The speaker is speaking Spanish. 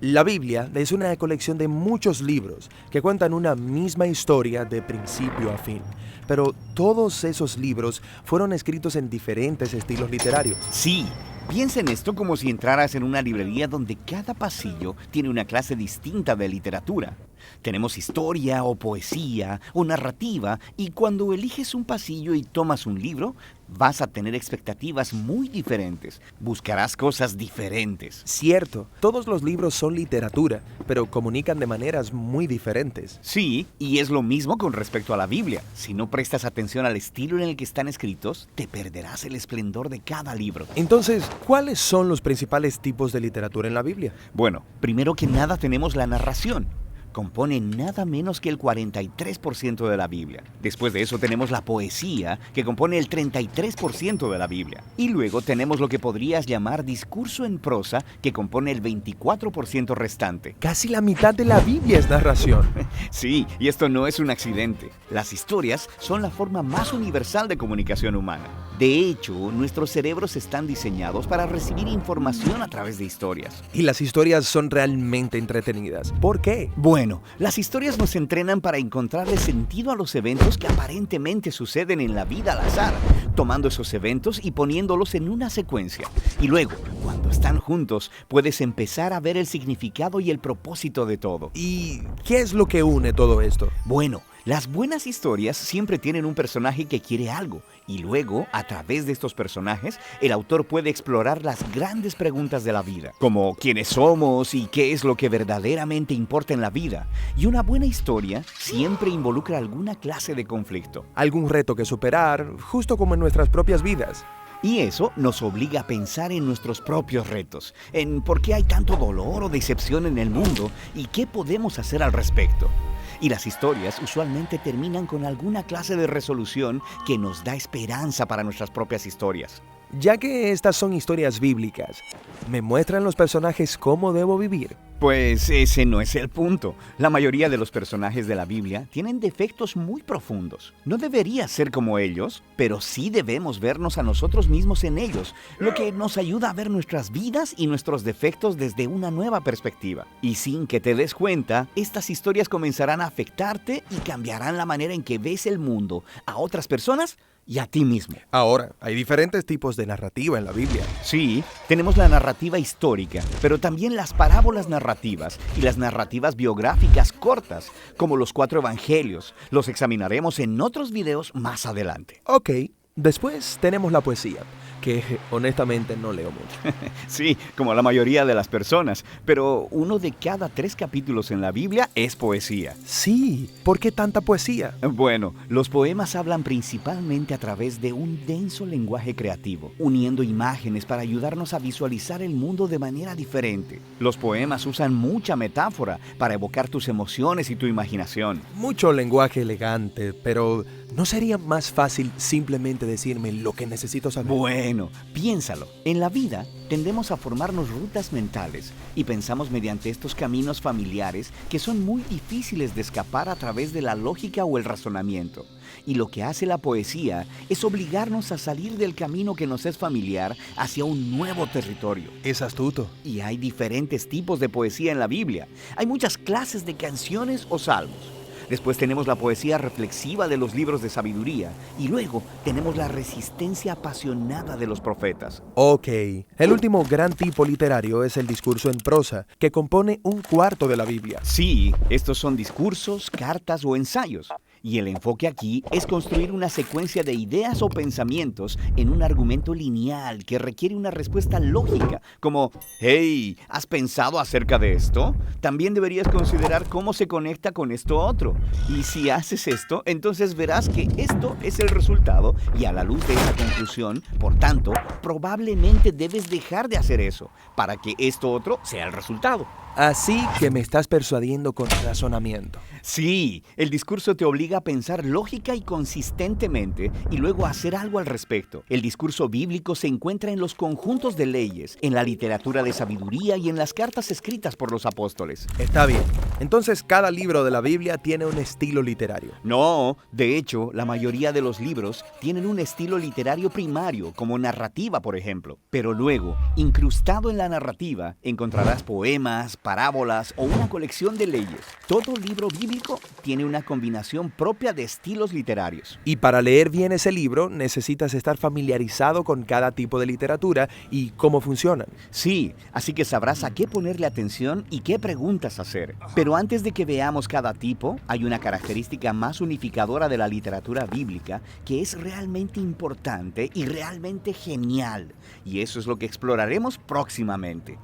La Biblia es una colección de muchos libros que cuentan una misma historia de principio a fin, pero todos esos libros fueron escritos en diferentes estilos literarios. Sí, piensa en esto como si entraras en una librería donde cada pasillo tiene una clase distinta de literatura. Tenemos historia o poesía o narrativa, y cuando eliges un pasillo y tomas un libro, vas a tener expectativas muy diferentes. Buscarás cosas diferentes. Cierto, todos los libros son literatura, pero comunican de maneras muy diferentes. Sí, y es lo mismo con respecto a la Biblia. Si no prestas atención al estilo en el que están escritos, te perderás el esplendor de cada libro. Entonces, ¿cuáles son los principales tipos de literatura en la Biblia? Bueno, primero que nada tenemos la narración. Compone nada menos que el 43% de la Biblia. Después de eso tenemos la poesía, que compone el 33% de la Biblia. Y luego tenemos lo que podrías llamar discurso en prosa, que compone el 24% restante. Casi la mitad de la Biblia es narración. Sí, y esto no es un accidente. Las historias son la forma más universal de comunicación humana. De hecho, nuestros cerebros están diseñados para recibir información a través de historias. Y las historias son realmente entretenidas. ¿Por qué? Bueno, las historias nos entrenan para encontrarle sentido a los eventos que aparentemente suceden en la vida al azar, tomando esos eventos y poniéndolos en una secuencia. Y luego, cuando están juntos, puedes empezar a ver el significado y el propósito de todo. ¿Y qué es lo que une todo esto? Bueno, las buenas historias siempre tienen un personaje que quiere algo, y luego, a través de estos personajes, el autor puede explorar las grandes preguntas de la vida, como quiénes somos y qué es lo que verdaderamente importa en la vida. Y una buena historia siempre involucra alguna clase de conflicto. Algún reto que superar, justo como en nuestras propias vidas. Y eso nos obliga a pensar en nuestros propios retos, en por qué hay tanto dolor o decepción en el mundo y qué podemos hacer al respecto. Y las historias usualmente terminan con alguna clase de resolución que nos da esperanza para nuestras propias historias. Ya que estas son historias bíblicas, ¿me muestran los personajes cómo debo vivir? Pues ese no es el punto. La mayoría de los personajes de la Biblia tienen defectos muy profundos. No debería ser como ellos, pero sí debemos vernos a nosotros mismos en ellos, lo que nos ayuda a ver nuestras vidas y nuestros defectos desde una nueva perspectiva. Y sin que te des cuenta, estas historias comenzarán a afectarte y cambiarán la manera en que ves el mundo, a otras personas y a ti mismo. Ahora, hay diferentes tipos de narrativa en la Biblia. Sí, tenemos la narrativa histórica, pero también las parábolas narrativas y las narrativas biográficas cortas, como los 4 evangelios. Los examinaremos en otros videos más adelante. Ok, después tenemos la poesía, que honestamente no leo mucho. Sí, como la mayoría de las personas, pero uno de cada 3 capítulos en la Biblia es poesía. Sí, ¿por qué tanta poesía? Bueno, los poemas hablan principalmente a través de un denso lenguaje creativo, uniendo imágenes para ayudarnos a visualizar el mundo de manera diferente. Los poemas usan mucha metáfora para evocar tus emociones y tu imaginación. Mucho lenguaje elegante, pero ¿no sería más fácil simplemente decirme lo que necesito saber? Bueno, piénsalo. En la vida tendemos a formarnos rutas mentales y pensamos mediante estos caminos familiares que son muy difíciles de escapar a través de la lógica o el razonamiento. Y lo que hace la poesía es obligarnos a salir del camino que nos es familiar hacia un nuevo territorio. Es astuto. Y hay diferentes tipos de poesía en la Biblia. Hay muchas clases de canciones o salmos. Después tenemos la poesía reflexiva de los libros de sabiduría. Y luego tenemos la resistencia apasionada de los profetas. Ok, el último gran tipo literario es el discurso en prosa, que compone 1/4 de la Biblia. Sí, estos son discursos, cartas o ensayos. Y el enfoque aquí es construir una secuencia de ideas o pensamientos en un argumento lineal que requiere una respuesta lógica, como «Hey, ¿has pensado acerca de esto? También deberías considerar cómo se conecta con esto otro. Y si haces esto, entonces verás que esto es el resultado y a la luz de esa conclusión, por tanto, probablemente debes dejar de hacer eso para que esto otro sea el resultado». Así que me estás persuadiendo con razonamiento. Sí, el discurso te obliga a pensar lógica y consistentemente y luego a hacer algo al respecto. El discurso bíblico se encuentra en los conjuntos de leyes, en la literatura de sabiduría y en las cartas escritas por los apóstoles. Está bien. Entonces cada libro de la Biblia tiene un estilo literario. No, de hecho, la mayoría de los libros tienen un estilo literario primario, como narrativa, por ejemplo. Pero luego, incrustado en la narrativa, encontrarás poemas, parábolas o una colección de leyes. Todo libro bíblico tiene una combinación propia de estilos literarios. Y para leer bien ese libro necesitas estar familiarizado con cada tipo de literatura y cómo funcionan. Sí, así que sabrás a qué ponerle atención y qué preguntas hacer. Pero antes de que veamos cada tipo, hay una característica más unificadora de la literatura bíblica que es realmente importante y realmente genial. Y eso es lo que exploraremos próximamente.